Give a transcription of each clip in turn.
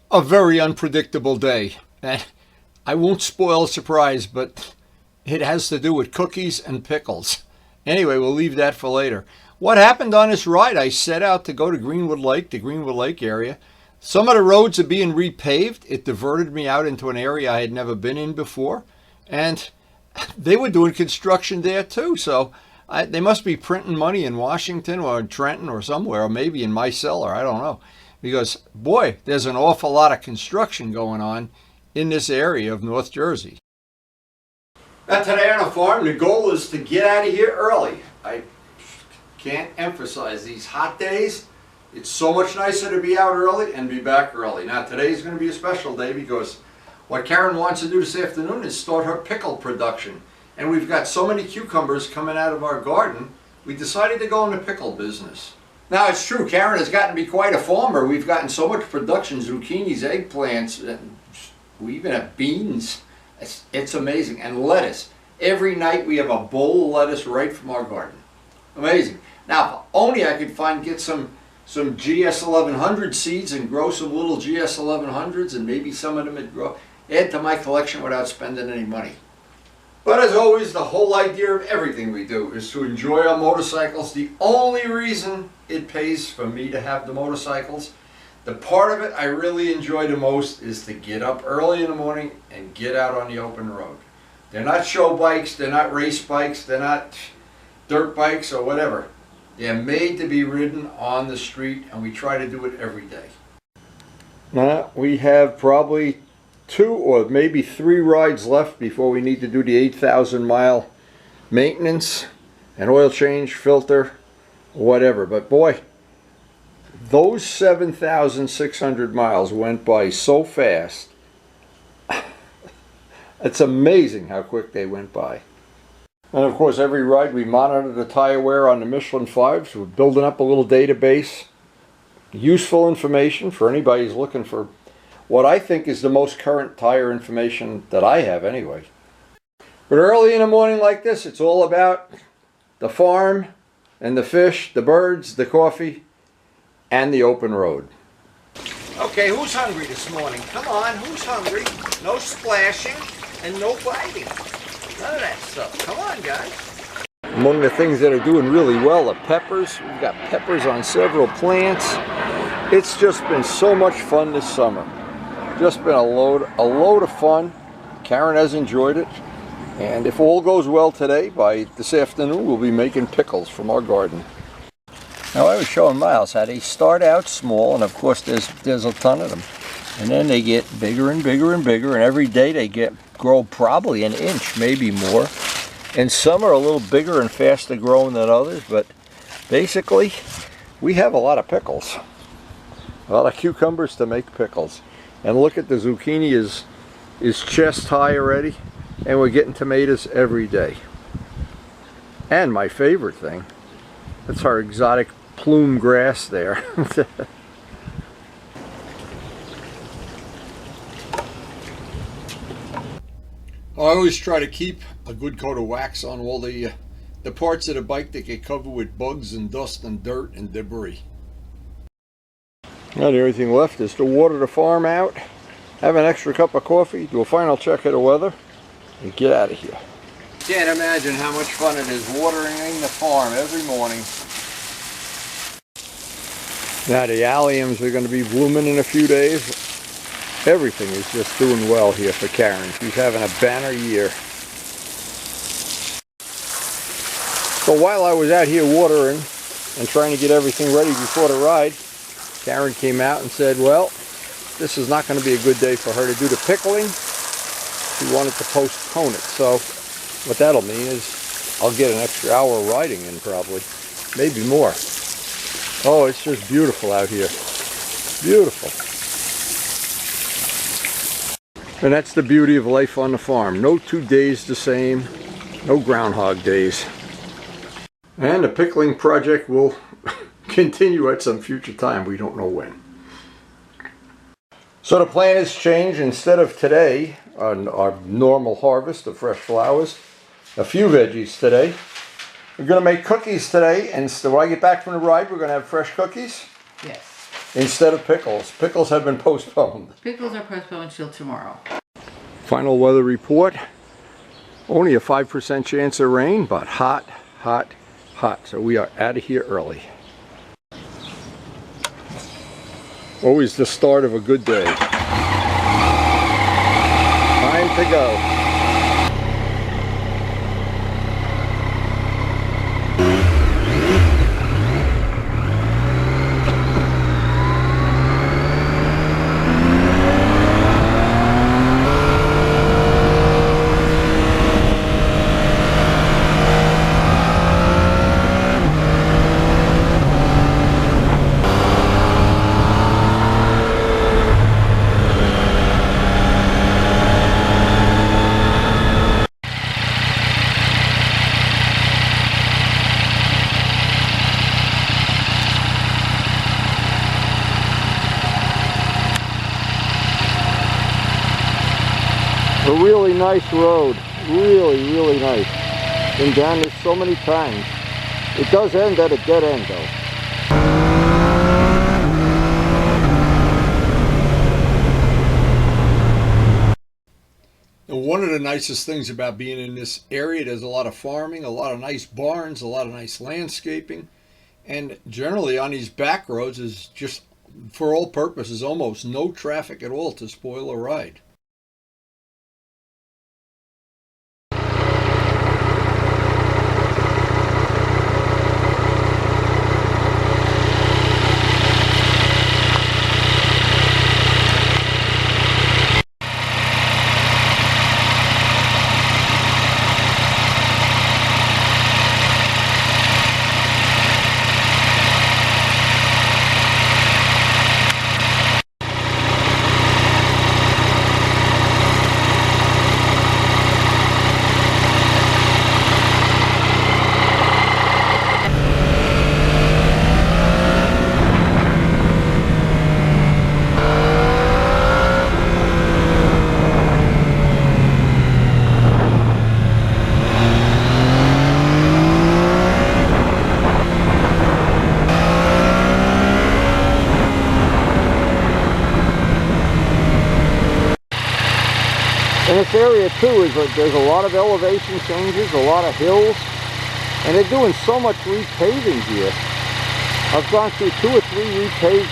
A very unpredictable day. And I won't spoil the surprise, but it has to do with cookies and pickles. Anyway, we'll leave that for later. What happened on this ride? I set out to go to Greenwood Lake, the Greenwood Lake area. Some of the roads are being repaved. It diverted me out into an area I had never been in before. And they were doing construction there too. So they must be printing money in Washington or in Trenton or somewhere, or maybe in my cellar. I don't know. Because, boy, there's an awful lot of construction going on in this area of North Jersey. Now today on a farm, the goal is to get out of here early. I can't emphasize these hot days. It's so much nicer to be out early and be back early. Now today's going to be a special day because what Karen wants to do this afternoon is start her pickle production. And we've got so many cucumbers coming out of our garden, we decided to go in the pickle business. Now it's true, Karen has gotten to be quite a farmer. We've gotten so much production, zucchinis, eggplants, and we even have beans. It's amazing. And lettuce. Every night we have a bowl of lettuce right from our garden. Amazing. Now, if only I could get some GS 1100 seeds and grow some little GS 1100s, and maybe some of them would add to my collection without spending any money. But as always, the whole idea of everything we do is to enjoy our motorcycles. The only reason it pays for me to have the motorcycles, the part of it I really enjoy the most, is to get up early in the morning and get out on the open road. They're not show bikes, they're not race bikes, they're not dirt bikes or whatever. They're made to be ridden on the street, and we try to do it every day. Now, we have probably 2 or maybe 3 rides left before we need to do the 8,000 mile maintenance and oil change, filter, whatever. But boy, those 7,600 miles went by so fast. It's amazing how quick they went by. And of course, every ride we monitor the tire wear on the Michelin 5s. We're building up a little database. Useful information for anybody who's looking for what I think is the most current tire information that I have anyway. But early in the morning like this, it's all about the farm and the fish, the birds, the coffee, and the open road. Okay, who's hungry this morning? Come on, who's hungry? No splashing and no biting. None of that stuff. Come on, guys. Among the things that are doing really well are peppers. We've got peppers on several plants. It's just been so much fun this summer. Just been a load of fun. Karen has enjoyed it. And if all goes well today, by this afternoon, we'll be making pickles from our garden. Now, I was showing Miles how they start out small, and of course there's a ton of them. And then they get bigger and bigger and bigger, and every day they grow probably an inch, maybe more. And some are a little bigger and faster growing than others, but basically we have a lot of pickles. A lot of cucumbers to make pickles. And look at the zucchini is chest high already, and we're getting tomatoes every day. And my favorite thing, that's our exotic plume grass there. I always try to keep a good coat of wax on all the parts of the bike that get covered with bugs and dust and dirt and debris. Now the only thing left is to water the farm out, have an extra cup of coffee, do a final check of the weather, and get out of here. Can't imagine how much fun it is watering the farm every morning. Now the alliums are going to be blooming in a few days. Everything is just doing well here for Karen. She's having a banner year. So while I was out here watering and trying to get everything ready before the ride, Karen came out and said, well, this is not going to be a good day for her to do the pickling. She wanted to postpone it. So what that'll mean is I'll get an extra hour riding in probably, maybe more. Oh, it's just beautiful out here. Beautiful. And that's the beauty of life on the farm. No 2 days the same, no groundhog days. And the pickling project will continue at some future time. We don't know when. So the plan has changed. Instead of today, on our normal harvest of fresh flowers, a few veggies today. We're going to make cookies today, and so when I get back from the ride, we're going to have fresh cookies. Yes. instead of pickles. Pickles have been postponed. Pickles are postponed until tomorrow. Final weather report. Only a 5% chance of rain, but hot, hot, hot. So we are out of here early. Always the start of a good day. Time to go. A really nice road, really nice. Been down this so many times. It does end at a dead end though. And one of the nicest things about being in this area, there's a lot of farming, a lot of nice barns, a lot of nice landscaping, and generally on these back roads is just, for all purposes, almost no traffic at all to spoil a ride. In this area too, there's a lot of elevation changes, a lot of hills, and they're doing so much repaving here. I've gone through 2 or 3 repaved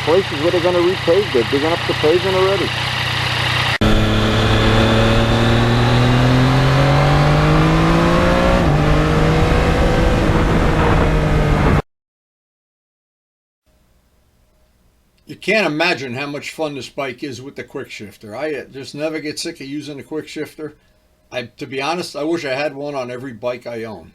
places where they're going to repave. They're digging up the pavement already. You can't imagine how much fun this bike is with the quick shifter. I just never get sick of using the quick shifter. To be honest, I wish I had one on every bike I own.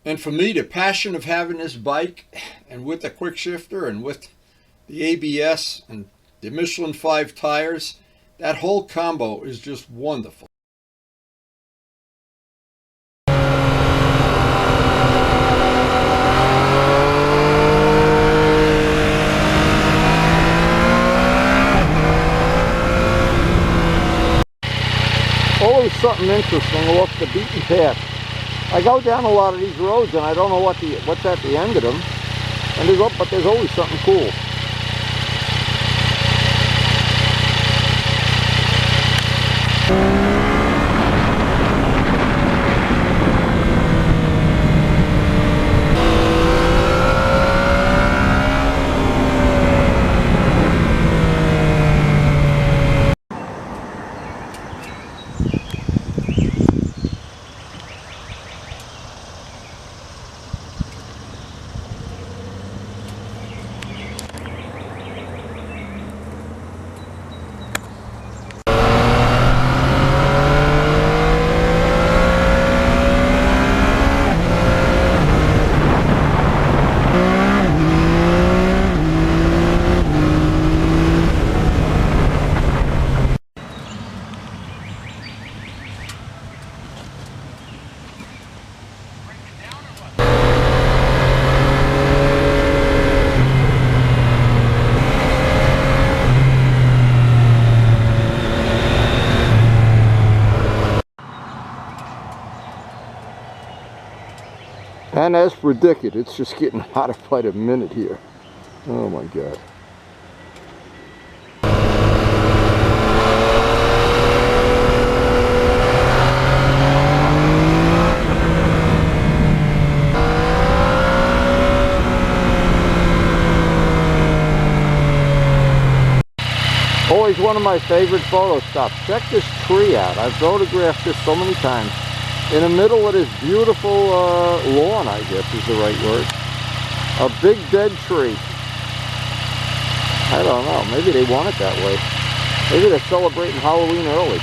And for me, the passion of having this bike, and with the quick shifter, and with the ABS, and the Michelin 5 tires, that whole combo is just wonderful. Always something interesting off the beaten path. I go down a lot of these roads and I don't know what's at the end of them, but there's always something cool. And as predicted, it's just getting hotter by the minute here. Oh my God. Always one of my favorite photo stops. Check this tree out. I've photographed this so many times. In the middle of this beautiful lawn, I guess is the right word. A big dead tree. I don't know. Maybe they want it that way. Maybe they're celebrating Halloween early.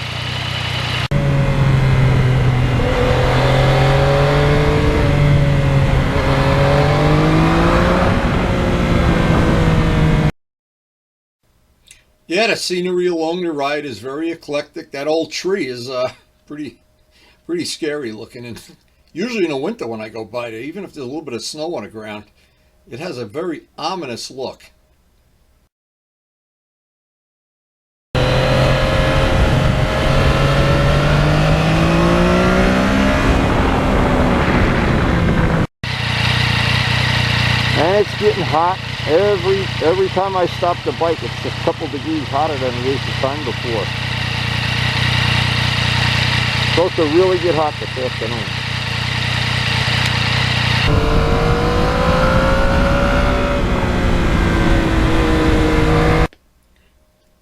Yeah, the scenery along the ride is very eclectic. That old tree is pretty scary looking. And usually in the winter when I go by there, even if there's a little bit of snow on the ground, it has a very ominous look. And it's getting hot. Every time I stop the bike, it's a couple degrees hotter than it is the time before. It's supposed to really get hot this afternoon.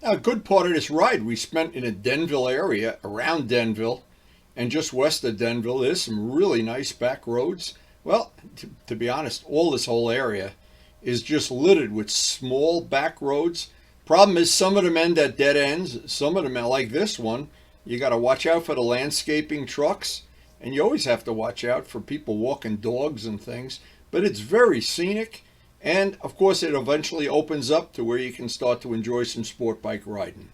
Now, a good part of this ride we spent in the Denville area, around Denville, and just west of Denville. There's some really nice back roads. Well, to be honest, all this whole area is just littered with small back roads. Problem is, some of them end at dead ends. Some of them are like this one. You got to watch out for the landscaping trucks, and you always have to watch out for people walking dogs and things. But it's very scenic, and of course it eventually opens up to where you can start to enjoy some sport bike riding.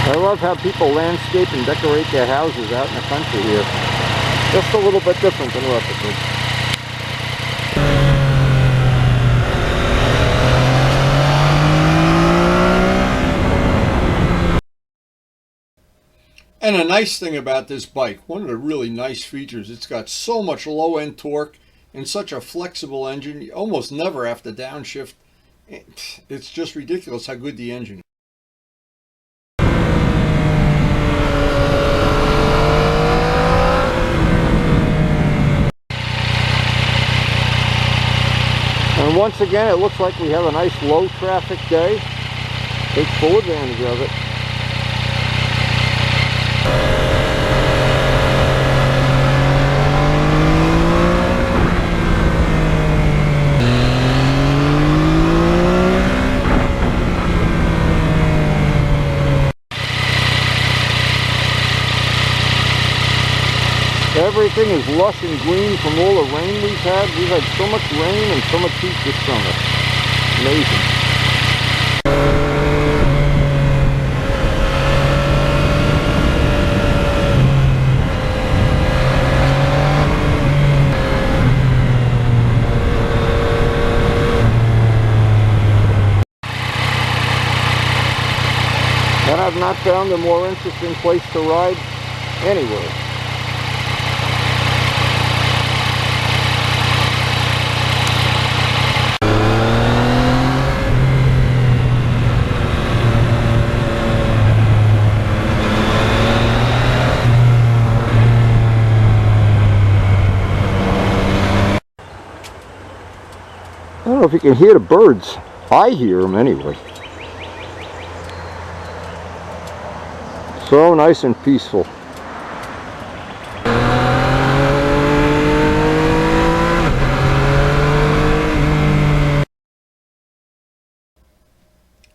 I love how people landscape and decorate their houses out in the country here. Just a little bit different than Rutherford. And a nice thing about this bike, one of the really nice features, it's got so much low-end torque and such a flexible engine. You almost never have to downshift. It's just ridiculous how good the engine is. And once again, it looks like we have a nice low traffic day. Take full advantage of it. Everything is lush and green from all the rain we've had. We've had so much rain and so much heat this summer. Amazing. And I've not found a more interesting place to ride anywhere. I don't know if you can hear the birds. I hear them anyway. So nice and peaceful.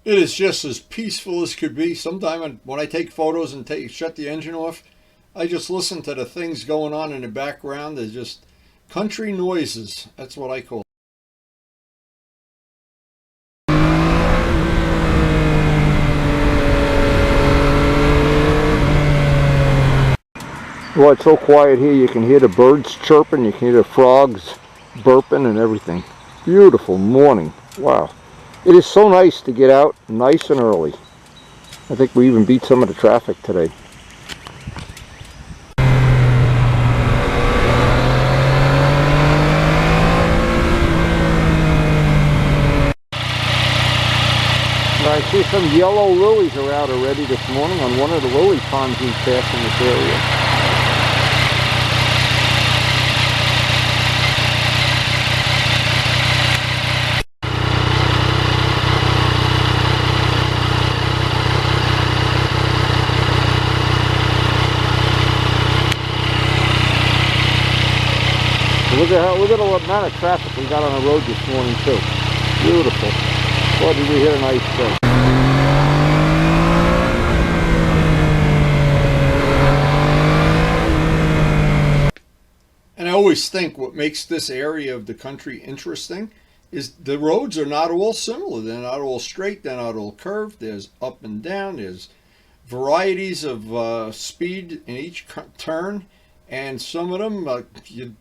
It is just as peaceful as could be. Sometimes when I take photos and shut the engine off, I just listen to the things going on in the background. They're just country noises. That's what I call it. Well, it's so quiet here, you can hear the birds chirping, you can hear the frogs burping and everything. Beautiful morning. Wow. It is so nice to get out nice and early. I think we even beat some of the traffic today. I see some yellow lilies are out already this morning on one of the lily ponds we passed in this area. Look at the amount of traffic we got on the road this morning too. Beautiful. Boy, did we hit a nice day. And I always think what makes this area of the country interesting is the roads are not all similar. They're not all straight, they're not all curved. There's up and down, there's varieties of speed in each turn. And some of them,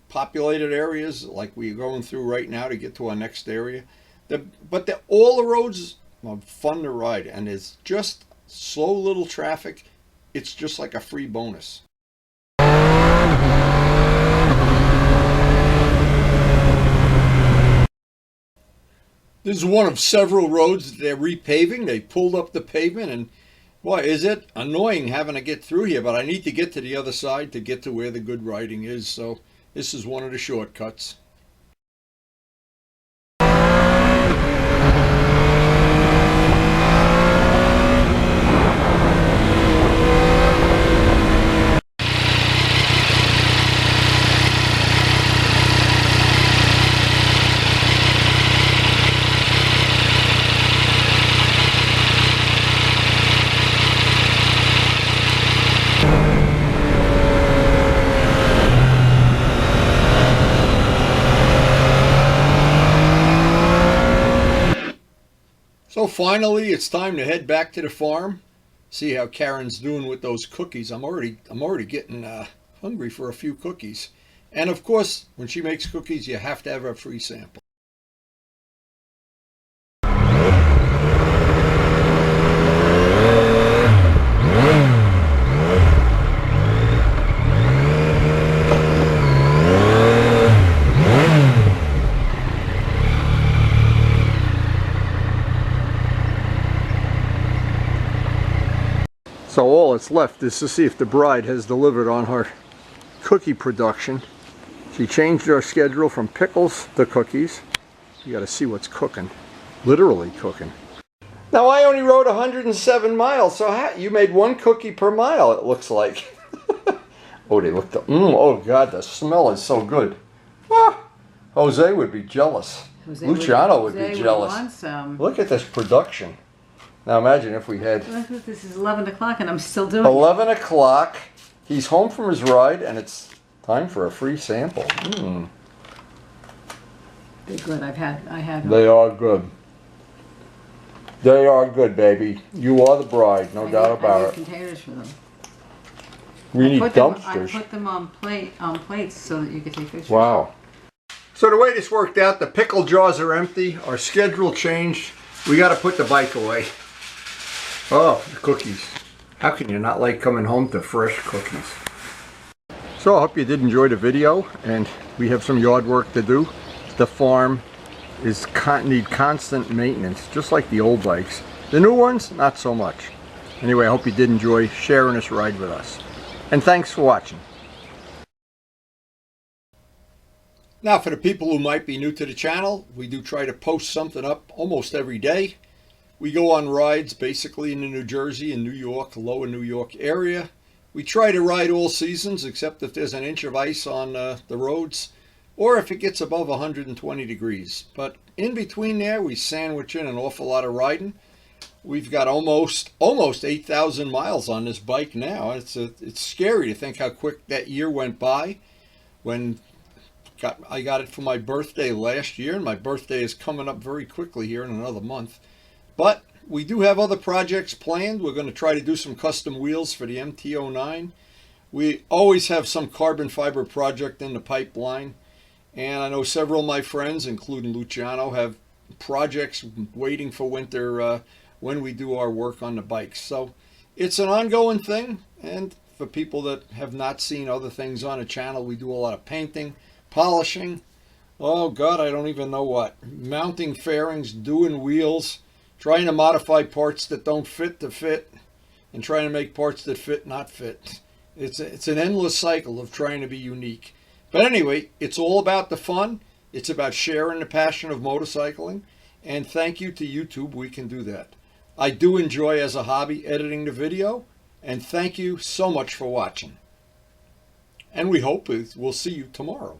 populated areas like we're going through right now to get to our next area. But all the roads are fun to ride, and it's just slow little traffic. It's just like a free bonus. This is one of several roads that they're repaving. They pulled up the pavement, and boy, is it annoying having to get through here, but I need to get to the other side to get to where the good riding is, so this is one of the shortcuts. So finally, it's time to head back to the farm. See how Karen's doing with those cookies. I'm already getting hungry for a few cookies. And of course, when she makes cookies, you have to have a free sample. So all that's left is to see if the bride has delivered on her cookie production. She changed our schedule from pickles to cookies. You got to see what's cooking, literally cooking. Now I only rode 107 miles, so you made one cookie per mile, it looks like. Oh, they look, oh God, the smell is so good. Ah, Jose would be jealous. Luciano would be jealous. Look at this production. Now imagine if we had... This is 11 o'clock and I'm still doing 11 o'clock. He's home from his ride and it's time for a free sample. They're good. I had them. They are good. They are good, baby. You are the bride, no doubt about it. I need containers for them. We need dumpsters. I put them on plates so that you can take pictures. Wow. So the way this worked out, the pickle jars are empty. Our schedule changed. We got to put the bike away. Oh, the cookies. How can you not like coming home to fresh cookies? So I hope you did enjoy the video, and we have some yard work to do. The farm need constant maintenance, just like the old bikes. The new ones, not so much. Anyway, I hope you did enjoy sharing this ride with us. And thanks for watching. Now for the people who might be new to the channel, we do try to post something up almost every day. We go on rides basically in the New Jersey and New York, lower New York area. We try to ride all seasons except if there's an inch of ice on the roads or if it gets above 120 degrees. But in between there, we sandwich in an awful lot of riding. We've got almost 8,000 miles on this bike now. It's scary to think how quick that year went by. When I got it for my birthday last year, and my birthday is coming up very quickly here in another month. But we do have other projects planned. We're going to try to do some custom wheels for the MT-09. We always have some carbon fiber project in the pipeline, and I know several of my friends, including Luciano, have projects waiting for winter when we do our work on the bikes. So it's an ongoing thing, and for people that have not seen other things on the channel, we do a lot of painting, polishing, oh God, I don't even know what, mounting fairings, doing wheels, trying to modify parts that don't fit to fit, and trying to make parts that fit not fit. It's an endless cycle of trying to be unique. But anyway, it's all about the fun. It's about sharing the passion of motorcycling. And thank you to YouTube, we can do that. I do enjoy as a hobby editing the video. And thank you so much for watching. And we hope we'll see you tomorrow.